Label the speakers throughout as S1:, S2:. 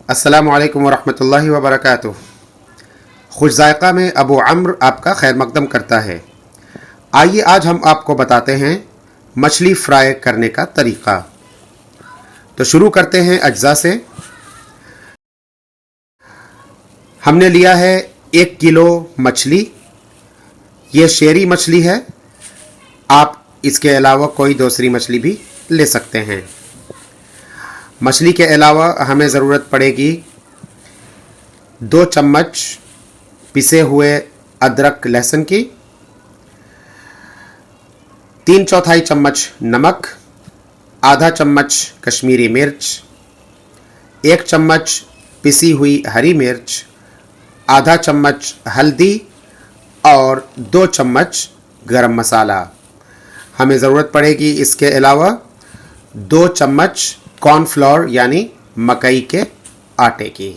S1: अस्सलामु अलैकुम वरहमतुल्लाहि वबरकातुह। खुश ज़ायक़ा में अबू अम्र आपका खैर मक़दम करता है। आइए आज हम आपको बताते हैं मछली फ्राई करने का तरीक़ा। तो शुरू करते हैं अज्जा से। हमने लिया है 1 किलो मछली। ये शेरी मछली है, आप इसके अलावा कोई दूसरी मछली भी ले सकते हैं। मछली के अलावा हमें ज़रूरत पड़ेगी 2 चम्मच पिसे हुए अदरक लहसुन की, 3/4 चम्मच नमक, आधा चम्मच कश्मीरी मिर्च, 1 चम्मच पिसी हुई हरी मिर्च, आधा चम्मच हल्दी और 2 चम्मच गरम मसाला। हमें ज़रूरत पड़ेगी इसके अलावा 2 चम्मच कॉर्नफ्लोर यानी मकई के आटे की।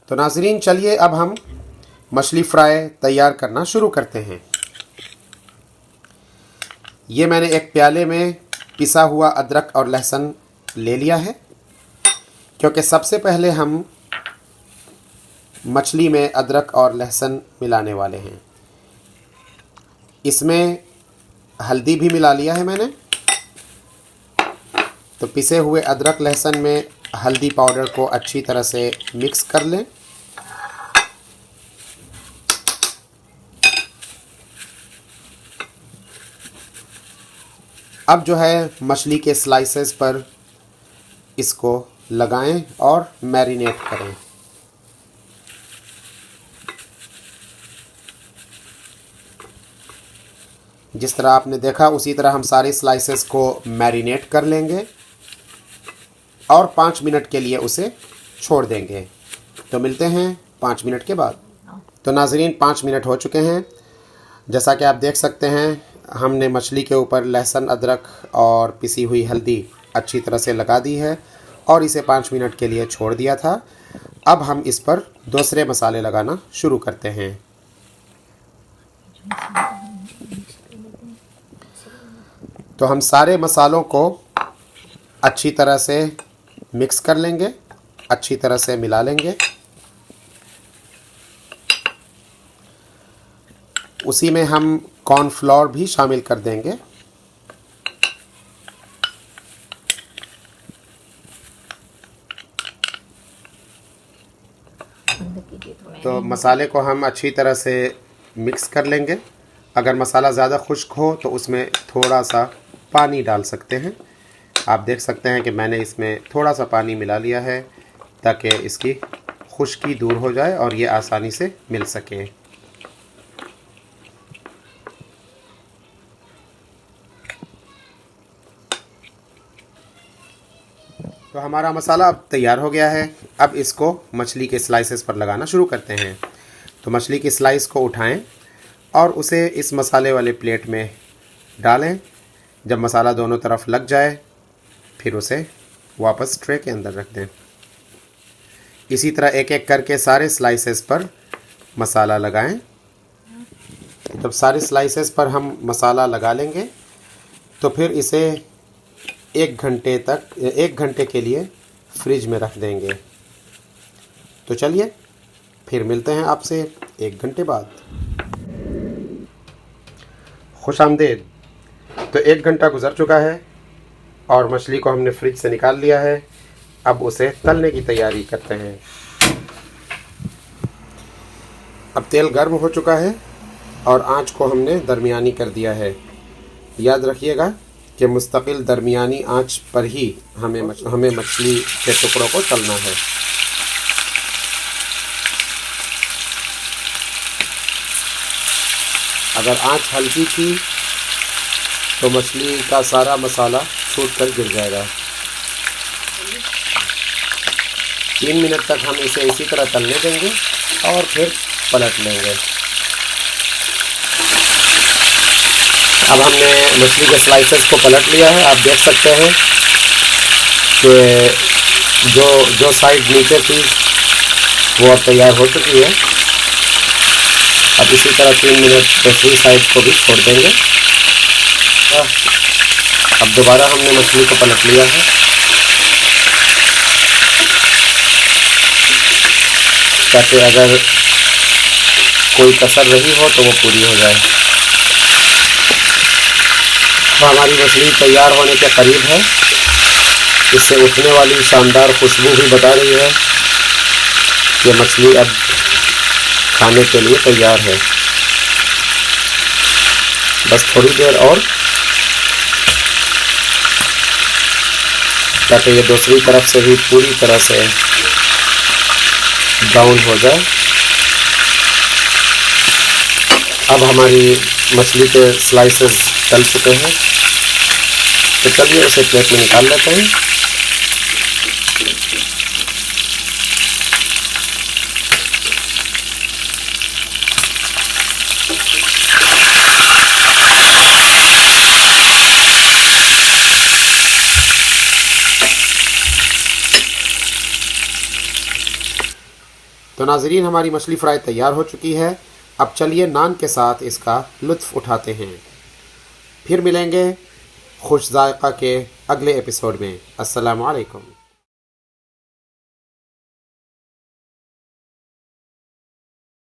S1: तो नाज़रीन, चलिए अब हम मछली फ्राई तैयार करना शुरू करते हैं। ये मैंने एक प्याले में पिसा हुआ अदरक और लहसुन ले लिया है, क्योंकि सबसे पहले हम मछली में अदरक और लहसुन मिलाने वाले हैं। इसमें हल्दी भी मिला लिया है मैंने। तो पिसे हुए अदरक लहसुन में हल्दी पाउडर को अच्छी तरह से मिक्स कर लें। अब जो है मछली के स्लाइसेस पर इसको लगाएं और मैरिनेट करें। जिस तरह आपने देखा उसी तरह हम सारे स्लाइसेस को मैरिनेट कर लेंगे और 5 मिनट के लिए उसे छोड़ देंगे। तो मिलते हैं 5 मिनट के बाद। तो नाज़रीन, 5 मिनट हो चुके हैं। जैसा कि आप देख सकते हैं, हमने मछली के ऊपर लहसुन, अदरक और पिसी हुई हल्दी अच्छी तरह से लगा दी है और इसे 5 मिनट के लिए छोड़ दिया था। अब हम इस पर दूसरे मसाले लगाना शुरू करते हैं। तो हम सारे मसालों को अच्छी तरह से मिक्स कर लेंगे, अच्छी तरह से मिला लेंगे। उसी में हम कॉर्नफ्लोर भी शामिल कर देंगे। तो मसाले को हम अच्छी तरह से मिक्स कर लेंगे। अगर मसाला ज़्यादा खुश्क हो तो उसमें थोड़ा सा पानी डाल सकते हैं। आप देख सकते हैं कि मैंने इसमें थोड़ा सा पानी मिला लिया है ताकि इसकी खुश्की दूर हो जाए और ये आसानी से मिल सके। तो हमारा मसाला अब तैयार हो गया है। अब इसको मछली के स्लाइसेस पर लगाना शुरू करते हैं। तो मछली की स्लाइस को उठाएं और उसे इस मसाले वाले प्लेट में डालें। जब मसाला दोनों तरफ लग जाए फिर उसे वापस ट्रे के अंदर रख दें। इसी तरह एक एक करके सारे स्लाइसेस पर मसाला लगाएं। जब सारे स्लाइसेस पर हम मसाला लगा लेंगे तो फिर इसे 1 घंटे के लिए फ्रिज में रख देंगे। तो चलिए फिर मिलते हैं आपसे 1 घंटे बाद। खुशामदीद। तो 1 घंटा गुजर चुका है और मछली को हमने फ्रिज से निकाल लिया है। अब उसे तलने की तैयारी करते हैं। अब तेल गर्म हो चुका है और आंच को हमने दरमियानी कर दिया है। याद रखिएगा कि मुस्तकिल दरमियानी आंच पर ही हमें मछली के टुकड़ों को तलना है। अगर आंच हल्की थी तो मछली का सारा मसाला छूट कर गिर जाएगा। 3 मिनट तक हम इसे इसी तरह तलने देंगे और फिर पलट लेंगे। अब हमने मछली के स्लाइसेस को पलट लिया है। आप देख सकते हैं कि जो साइड नीचे थी वो अब तैयार हो चुकी है। अब इसी तरह 3 मिनट दूसरी साइड को भी छोड़ देंगे। अब दोबारा हमने मछली को पलट लिया है ताकि अगर कोई कसर रही हो तो वो पूरी हो जाए। तो हमारी मछली तैयार होने के करीब है। इससे उठने वाली शानदार खुशबू भी बता रही है कि मछली अब खाने के लिए तैयार है। बस थोड़ी देर और, ताकि ये दूसरी तरफ से भी पूरी तरह से ब्राउन हो जाए। अब हमारी मछली के स्लाइसेस तल चुके हैं, तो चलिए उसे प्लेट में निकाल लेते हैं। तो नाज़रीन, हमारी मछली फ्राई तैयार हो चुकी है। अब चलिए नान के साथ इसका लुत्फ़ उठाते हैं। फिर मिलेंगे खुश ज़ायक़ा के अगले एपिसोड में। अस्सलामु अलैकुम।